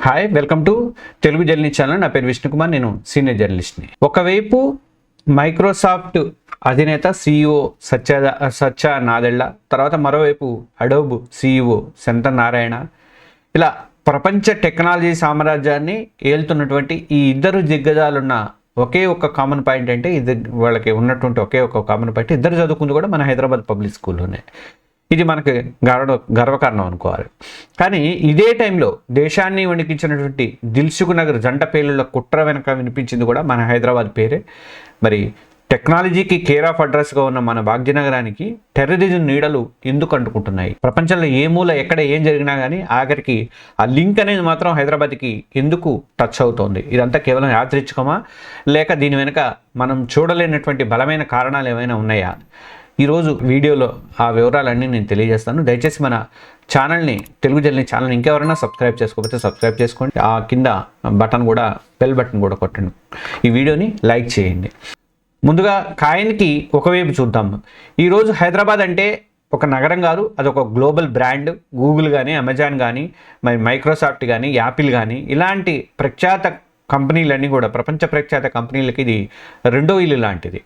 Hi, welcome to Telugu journalist channel. నా పేరు విష్ణు కుమార్, నేను సీనియర్ జర్నలిస్ట్ని. ఒకవైపు మైక్రోసాఫ్ట్ అధినేత CEO సత్య నాదెళ్ల, తర్వాత మరోవైపు అడోబ్ CEO శంతన్ నారాయణ, ఇలా ప్రపంచ టెక్నాలజీ సామ్రాజ్యాన్ని ఏలుతున్నటువంటి ఈ ఇద్దరు దిగ్గజాలున్న ఒకే ఒక కామన్ పాయింట్ అంటే వాళ్ళకి ఉన్నటువంటి ఒకే ఒక కామన్ పాయింట్, ఇద్దరు చదువుకుంది కూడా మన హైదరాబాద్ పబ్లిక్ స్కూల్లోనే. ఇది మనకి గర్వకారణం అనుకోవాలి. కానీ ఇదే టైంలో దేశాన్ని వణికించినటువంటి దిల్సుఖ్ నగర్ జంట పేలుళ్ల కుట్ర వెనక వినిపించింది కూడా మన హైదరాబాద్ పేరే. మరి టెక్నాలజీకి కేర్ ఆఫ్ అడ్రస్గా ఉన్న మన భాగ్యనగరానికి టెర్రరిజం నీడలు ఎందుకు అంటుకుంటున్నాయి? ప్రపంచంలో ఏ మూల ఎక్కడ ఏం జరిగినా కానీ ఆఖరికి ఆ లింక్ అనేది మాత్రం హైదరాబాద్కి ఎందుకు టచ్ అవుతోంది? ఇదంతా కేవలం యాదృచ్ఛికమా, లేక దీని వెనుక మనం చూడలేనటువంటి బలమైన కారణాలు ఏమైనా ఉన్నాయా? ఈరోజు వీడియోలో ఆ వివరాలన్నీ నేను తెలియజేస్తాను. దయచేసి మన ఛానల్ని, తెలుగు జర్నలిస్ట్ ఛానల్ని ఇంకెవరైనా సబ్స్క్రైబ్ చేసుకోకపోతే సబ్స్క్రైబ్ చేసుకోండి. ఆ కింద బెల్ బటన్ కూడా కొట్టండి. ఈ వీడియోని లైక్ చేయండి. ముందుగా కాయిన్కి ఒకవైపు చూద్దాం. ఈరోజు హైదరాబాద్ అంటే ఒక నగరం కాదు, అదొక గ్లోబల్ బ్రాండ్. గూగుల్ కానీ, అమెజాన్ కానీ, మరి మైక్రోసాఫ్ట్ కానీ, యాపిల్ కానీ, ఇలాంటి ప్రఖ్యాత కంపెనీలన్నీ కూడా, ప్రపంచ ప్రఖ్యాత కంపెనీలకి ఇది రెండో ఇల్లు లాంటిది.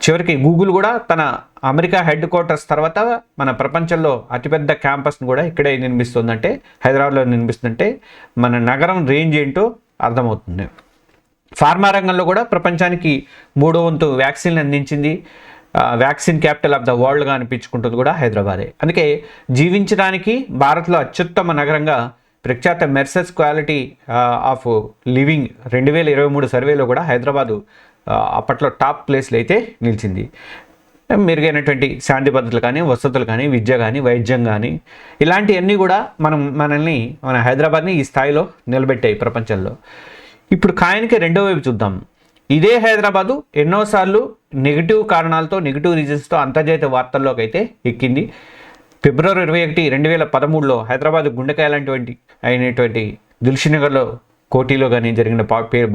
చివరికి గూగుల్ కూడా తన అమెరికా హెడ్ క్వార్టర్స్ తర్వాత మన ప్రపంచంలో అతిపెద్ద క్యాంపస్ని కూడా ఇక్కడే నిర్మిస్తుందంటే, హైదరాబాద్లో నిర్మిస్తుందంటే మన నగరం రేంజ్ ఏంటో అర్థమవుతుంది. ఫార్మా రంగంలో కూడా ప్రపంచానికి 3వ వంతు వ్యాక్సిన్ అందించింది. వ్యాక్సిన్ క్యాపిటల్ ఆఫ్ ద వరల్డ్గా అనిపించుకుంటుంది కూడా హైదరాబాదే. అందుకే జీవించడానికి భారత్లో అత్యుత్తమ నగరంగా ప్రఖ్యాత మెర్సెస్ క్వాలిటీ ఆఫ్ లివింగ్ 2023 సర్వేలో కూడా హైదరాబాదు అప్పట్లో టాప్ ప్లేస్లో అయితే నిలిచింది. మెరుగైనటువంటి శాంతి భద్రతలు కానీ, వసతులు కానీ, విద్య కానీ, వైద్యం కానీ, ఇలాంటివన్నీ కూడా మన హైదరాబాద్ని ఈ స్థాయిలో నిలబెట్టాయి ప్రపంచంలో. ఇప్పుడు కాయిన్కి రెండో వైపు చూద్దాం. ఇదే హైదరాబాదు ఎన్నోసార్లు నెగిటివ్ కారణాలతో, నెగిటివ్ రీజన్స్తో అంతర్జాతీయ వార్తల్లోకి అయితే ఎక్కింది. ఫిబ్రవరి 21, 2013లో హైదరాబాద్ గుండెకాయలాంటి అయినటువంటి దిల్సుఖ్ నగర్లో కోటిలో కానీ జరిగిన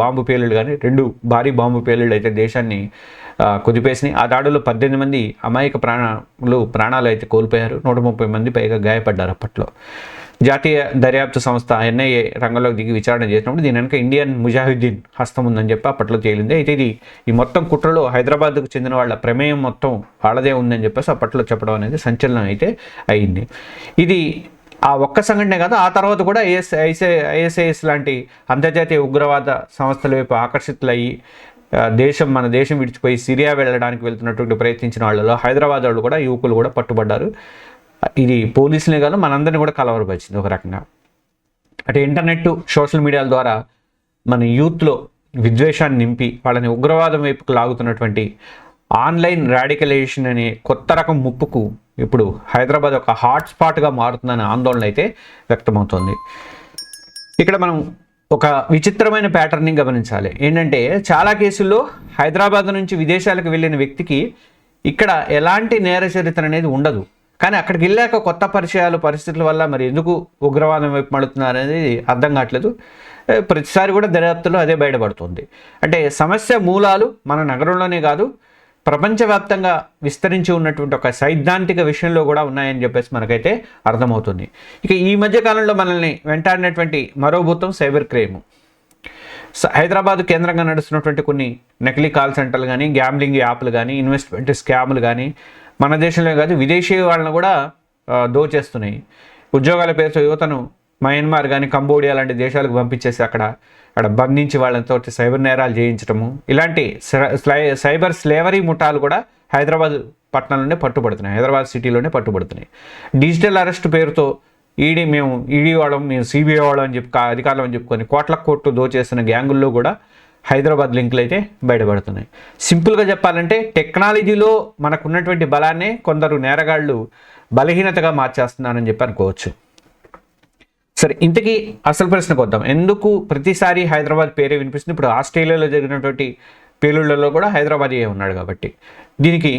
బాంబు పేలుళ్ళు కానీ, 2 భారీ బాంబు పేలుళ్ళు అయితే దేశాన్ని కుదిపేసినాయి. ఆ దాడుల్లో 18 మంది అమాయక ప్రాణాలు అయితే కోల్పోయారు. 130 మంది పైగా గాయపడ్డారు. అప్పట్లో జాతీయ దర్యాప్తు సంస్థ NIA రంగంలోకి దిగి విచారణ చేసినప్పుడు దీని వెనక ఇండియన్ ముజాహిద్దీన్ హస్తం ఉందని చెప్పి అప్పట్లో తేలింది. అయితే ఈ మొత్తం కుట్రలో హైదరాబాద్కు చెందిన వాళ్ళ ప్రమేయం మొత్తం వాళ్ళదే ఉందని చెప్పేసి అప్పట్లో చెప్పడం అనేది సంచలనం అయితే అయింది. ఇది ఆ ఒక్క సంఘటనే కాదు, ఆ తర్వాత కూడా ISIS లాంటి అంతర్జాతీయ ఉగ్రవాద సంస్థల వైపు ఆకర్షితులయ్యి మన దేశం విడిచిపోయి సిరియా వెళ్ళడానికి వెళ్తున్నటువంటి ప్రయత్నించిన వాళ్ళలో హైదరాబాద్ వాళ్ళు కూడా, యువకులు కూడా పట్టుబడ్డారు. ఇది పోలీసులే కాదు, మనందరినీ కూడా కలవరపరిచింది ఒక రకంగా. అంటే ఇంటర్నెట్, సోషల్ మీడియాల ద్వారా మన యూత్లో విద్వేషాన్ని నింపి వాళ్ళని ఉగ్రవాదం వైపుకు లాగుతున్నటువంటి ఆన్లైన్ రాడికలైజేషన్ అనే కొత్త రకం ముప్పుకు ఇప్పుడు హైదరాబాద్ ఒక హాట్స్పాట్గా మారుతుందనే ఆందోళన అయితే వ్యక్తమవుతోంది. ఇక్కడ మనం ఒక విచిత్రమైన ప్యాటర్న్ని గమనించాలి. ఏంటంటే చాలా కేసుల్లో హైదరాబాద్ నుంచి విదేశాలకు వెళ్ళిన వ్యక్తికి ఇక్కడ ఎలాంటి నేర చరిత్ర అనేది ఉండదు. కానీ అక్కడికి వెళ్ళాక కొత్త పరిస్థితుల వల్ల మరి ఎందుకు ఉగ్రవాదం వైపు మడుతున్నారు అనేది అర్థం కావట్లేదు. ప్రతిసారి కూడా దర్యాప్తులో అదే బయటపడుతుంది. అంటే సమస్య మూలాలు మన నగరంలోనే కాదు, ప్రపంచవ్యాప్తంగా విస్తరించి ఉన్నటువంటి ఒక సైద్ధాంతిక విషయంలో కూడా ఉన్నాయని చెప్పేసి మనకైతే అర్థమవుతుంది. ఇక ఈ మధ్యకాలంలో మనల్ని వెంటాడినటువంటి మరో భూతం సైబర్ క్రైమ్. హైదరాబాద్ కేంద్రంగా నడుస్తున్నటువంటి కొన్ని నకిలీ కాల్ సెంటర్లు కానీ, గ్యాంబ్లింగ్ యాప్లు కానీ, ఇన్వెస్ట్మెంట్ స్కామ్లు కానీ మన దేశంలో కాదు విదేశీ వాళ్ళని కూడా దోచేస్తున్నాయి. ఉద్యోగాల పేరుతో యువతను మయన్మార్ కానీ, కంబోడియా లాంటి దేశాలకు పంపించేసి అక్కడ బంధించి వాళ్ళతో సైబర్ నేరాలు చేయించడము, ఇలాంటి సైబర్ స్లేవరీ ముఠాలు కూడా హైదరాబాద్ పట్టణంలోనే పట్టుబడుతున్నాయి, హైదరాబాద్ సిటీలోనే పట్టుబడుతున్నాయి. డిజిటల్ అరెస్ట్ పేరుతో మేము ఈడీ వాళ్ళం, మేము CBI వాళ్ళం అని అధికారులు అని చెప్పుకొని కోట్లు దోచేస్తున్న గ్యాంగుల్లో కూడా హైదరాబాద్ లింకులు అయితే బయటపడుతున్నాయి. సింపుల్గా చెప్పాలంటే టెక్నాలజీలో మనకున్నటువంటి బలాన్నే కొందరు నేరగాళ్ళు బలహీనతగా మార్చేస్తున్నారని చెప్పి అనుకోవచ్చు. సరే, ఇంతకీ అసలు ప్రశ్నకు వద్దాం. ఎందుకు ప్రతిసారి హైదరాబాద్ పేరే వినిపిస్తుంది? ఇప్పుడు ఆస్ట్రేలియాలో జరిగినటువంటి పేలుళ్లలో కూడా హైదరాబాద్ ఉన్నాడు కాబట్టి. దీనికి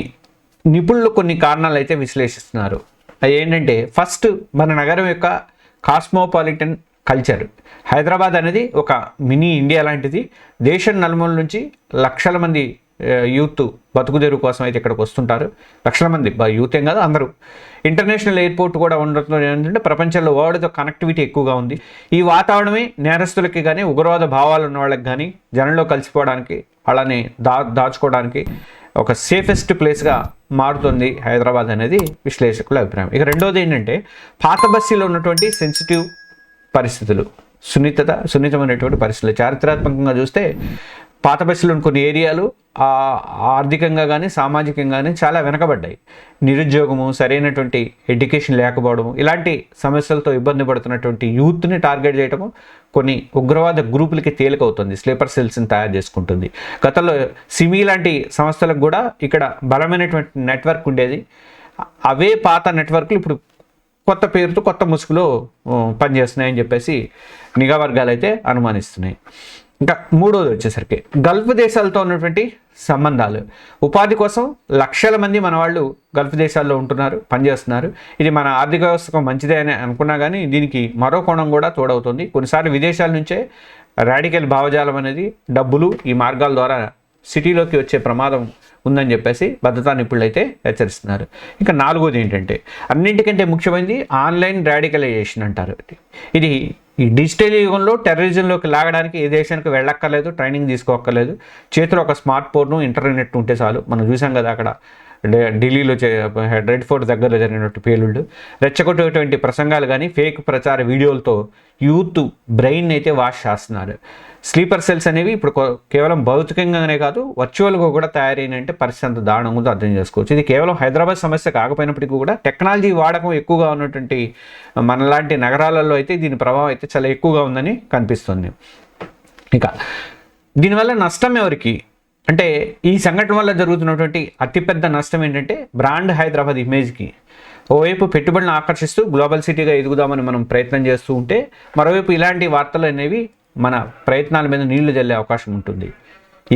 నిపుణులు కొన్ని కారణాలు అయితే విశ్లేషిస్తున్నారు. అది ఏంటంటే, ఫస్ట్ మన నగరం యొక్క కాస్మోపాలిటన్ కల్చర్. హైదరాబాద్ అనేది ఒక మినీ ఇండియా లాంటిది. దేశం నలుమూల నుంచి లక్షల మంది యూత్ బతుకు తెరువు కోసం అయితే ఇక్కడికి వస్తుంటారు. లక్షల మంది యూత్ ఏం కాదు అందరూ. ఇంటర్నేషనల్ ఎయిర్పోర్ట్ కూడా ఉండటం ఏంటంటే ప్రపంచంలో వరల్డ్తో కనెక్టివిటీ ఎక్కువగా ఉంది. ఈ వాతావరణమే నేరస్తులకి కానీ ఉగ్రవాద భావాలు ఉన్న వాళ్ళకి కానీ జనంలో కలిసిపోవడానికి అలానే దాచుకోవడానికి ఒక సేఫెస్ట్ ప్లేస్గా మారుతుంది హైదరాబాద్ అనేది విశ్లేషకుల అభిప్రాయం. ఇక రెండోది ఏంటంటే పాత బస్తీలో ఉన్నటువంటి సెన్సిటివ్ పరిస్థితులు, సున్నితమైనటువంటి పరిస్థితులు. చారిత్రాత్మకంగా చూస్తే పాత బస్తీలోని కొన్ని ఏరియాలు ఆర్థికంగా కానీ సామాజికంగా కానీ చాలా వెనకబడ్డాయి. నిరుద్యోగము, సరైనటువంటి ఎడ్యుకేషన్ లేకపోవడము, ఇలాంటి సమస్యలతో ఇబ్బంది పడుతున్నటువంటి యూత్ని టార్గెట్ చేయడము కొన్ని ఉగ్రవాద గ్రూపులకి తేలికవుతుంది. స్లీపర్ సెల్స్ని తయారు చేసుకుంటుంది. గతంలో సిమి లాంటి సంస్థలకు కూడా ఇక్కడ బలమైనటువంటి నెట్వర్క్ ఉండేది. అవే పాత నెట్వర్క్లు ఇప్పుడు కొత్త పేరుతో కొత్త ముసుగులో పనిచేస్తున్నాయని చెప్పేసి నిఘా వర్గాలు అయితే అనుమానిస్తున్నాయి. ఇంకా మూడోది వచ్చేసరికి గల్ఫ్ దేశాలతో ఉన్నటువంటి సంబంధాలు. ఉపాధి కోసం లక్షల మంది మన వాళ్ళు గల్ఫ్ దేశాల్లో ఉంటున్నారు, పనిచేస్తున్నారు. ఇది మన ఆర్థిక వ్యవస్థకు మంచిదే అని అనుకున్నా కానీ దీనికి మరో కోణం కూడా తోడవుతుంది. కొన్నిసార్లు విదేశాల నుంచే రాడికల్ భావజాలం అనేది, డబ్బులు ఈ మార్గాల ద్వారా సిటీలోకి వచ్చే ప్రమాదం ఉందని చెప్పేసి భద్రతా నిపుణులు అయితే హెచ్చరిస్తున్నారు. ఇంకా నాలుగోది ఏంటంటే అన్నింటికంటే ముఖ్యమైనది ఆన్లైన్ రాడికలైజేషన్ అంటారు. ఇది ఈ డిజిటల్ యుగంలో టెర్రరిజంలోకి లాగడానికి ఏ దేశానికి వెళ్ళక్కర్లేదు, ట్రైనింగ్ తీసుకోక్కర్లేదు. చేతిలో ఒక స్మార్ట్ ఫోన్, ఇంటర్నెట్ ఉంటే చాలు. మనం చూసాం కదా అక్కడ ఢిల్లీలో రెడ్ ఫోర్ట్ దగ్గరలో జరిగినట్టు పేలుళ్ళు, రెచ్చగొట్టేటువంటి ప్రసంగాలు కానీ ఫేక్ ప్రచార వీడియోలతో యూత్ బ్రెయిన్ అయితే వాష్ చేస్తున్నారు. స్లీపర్ సెల్స్ అనేవి ఇప్పుడు కేవలం భౌతికంగానే కాదు వర్చువల్గా కూడా తయారైనంటే పరిస్థితి అంత దారుణంగా ఉందో అర్థం చేసుకోవచ్చు. ఇది కేవలం హైదరాబాద్ సమస్య కాకపోయినప్పటికీ కూడా టెక్నాలజీ వాడకం ఎక్కువగా ఉన్నటువంటి మనలాంటి నగరాలలో అయితే దీని ప్రభావం అయితే చాలా ఎక్కువగా ఉందని కనిపిస్తుంది. ఇక దీనివల్ల నష్టం ఎవరికి అంటే ఈ సంఘటన వల్ల జరుగుతున్నటువంటి అతిపెద్ద నష్టం ఏంటంటే బ్రాండ్ హైదరాబాద్ ఇమేజ్కి. ఓవైపు పెట్టుబడులను ఆకర్షిస్తూ గ్లోబల్ సిటీగా ఎదుగుదామని మనం ప్రయత్నం చేస్తూ ఉంటే మరోవైపు ఇలాంటి వార్తలు అనేవి మన ప్రయత్నాల మీద నీళ్లు చల్లే అవకాశం ఉంటుంది.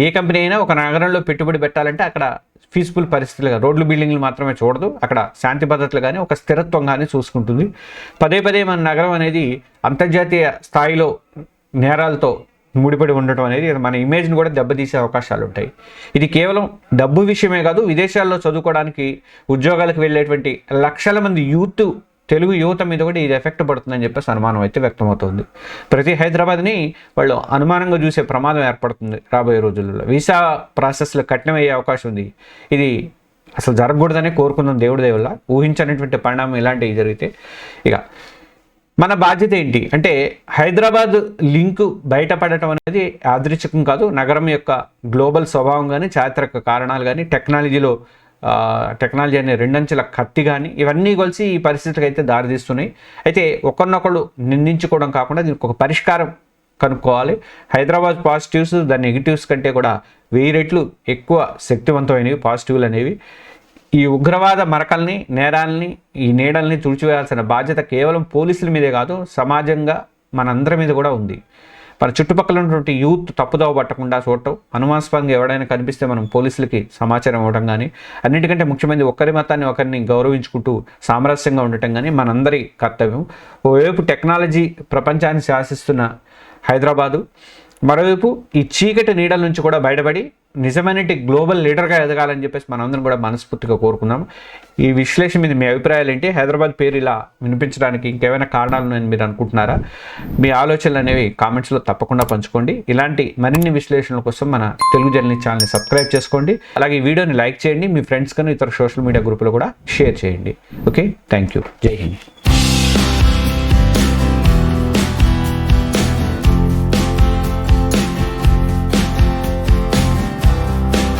ఏ కంపెనీ అయినా ఒక నగరంలో పెట్టుబడి పెట్టాలంటే అక్కడ పీస్ఫుల్ పరిస్థితులుగా రోడ్లు, బిల్డింగ్లు మాత్రమే చూడదు, అక్కడ శాంతి భద్రతలు కానీ ఒక స్థిరత్వం కానీ చూసుకుంటుంది. పదే పదే మన నగరం అనేది అంతర్జాతీయ స్థాయిలో నేరాలతో ముడిపడి ఉండటం అనేది మన ఇమేజ్ని కూడా దెబ్బతీసే అవకాశాలు ఉంటాయి. ఇది కేవలం డబ్బు విషయమే కాదు, విదేశాల్లో చదువుకోవడానికి ఉద్యోగాలకు వెళ్ళేటువంటి లక్షల మంది తెలుగు యువత మీద కూడా ఇది ఎఫెక్ట్ పడుతుందని చెప్పేసి అనుమానం అయితే వ్యక్తమవుతుంది. ప్రతి హైదరాబాద్ని వాళ్ళు అనుమానంగా చూసే ప్రమాదం ఏర్పడుతుంది రాబోయే రోజుల్లో. వీసా ప్రాసెస్లో కఠినమయ్యే అవకాశం ఉంది. ఇది అసలు జరగకూడదనే కోరుకుందాం దేవుడి దేవుళ్ళ. ఊహించనటువంటి పరిణామం ఇలాంటివి జరిగితే ఇక మన బాధ్యత ఏంటి అంటే హైదరాబాద్ లింక్ బయటపడటం అనేది యాదృచ్ఛికం కాదు. నగరం యొక్క గ్లోబల్ స్వభావం కానీ, చారిత్రక కారణాలు కానీ, టెక్నాలజీ అనే రెండంచెల కత్తి కానీ ఇవన్నీ కలిసి ఈ పరిస్థితికి అయితే దారితీస్తున్నాయి. అయితే ఒకరినొకళ్ళు నిందించుకోవడం కాకుండా దీనికి ఒక పరిష్కారం కనుక్కోవాలి. హైదరాబాద్ పాజిటివ్స్ దాని నెగిటివ్స్ కంటే కూడా 1000 రెట్లు ఎక్కువ శక్తివంతమైనవి పాజిటివ్లు అనేవి. ఈ ఉగ్రవాద మరకల్ని, నేరాల్ని, ఈ నీడల్ని తుడిచివేయాల్సిన బాధ్యత కేవలం పోలీసుల మీదే కాదు, సమాజంగా మనందరి మీద కూడా ఉంది. మన చుట్టుపక్కల ఉన్నటువంటి యూత్ తప్పుదోవ పట్టకుండా చూడటం, అనుమానాస్పదంగా ఎవడైనా కనిపిస్తే మనం పోలీసులకి సమాచారం ఇవ్వడం కానీ, అన్నిటికంటే ముఖ్యమైనది ఒకరి మతాన్ని ఒకరిని గౌరవించుకుంటూ సామరస్యంగా ఉండటం కానీ మనందరి కర్తవ్యం. ఓవైపు టెక్నాలజీ ప్రపంచాన్ని శాసిస్తున్న హైదరాబాదు, మరోవైపు ఈ చీకటి నీడల నుంచి కూడా బయటపడి నిజమైన గ్లోబల్ లీడర్గా ఎదగాలని చెప్పేసి మనందరం కూడా మనస్ఫూర్తిగా కోరుకుందాం. ఈ విశ్లేషణ మీద మీ అభిప్రాయాలు ఏంటి? హైదరాబాద్ పేరు ఇలా వినిపించడానికి ఇంకేమైనా కారణాలు ఉన్నాయని మీరు అనుకుంటున్నారా? మీ ఆలోచనలు అనేవి కామెంట్స్లో తప్పకుండా పంచుకోండి. ఇలాంటి మరిన్ని విశ్లేషణల కోసం మన తెలుగు జర్నలిస్ట్ ఛానల్ని సబ్స్క్రైబ్ చేసుకోండి. అలాగే ఈ వీడియోని లైక్ చేయండి, మీ ఫ్రెండ్స్ కానీ ఇతర సోషల్ మీడియా గ్రూపులో కూడా షేర్ చేయండి. Okay, thank you. జై హింద్.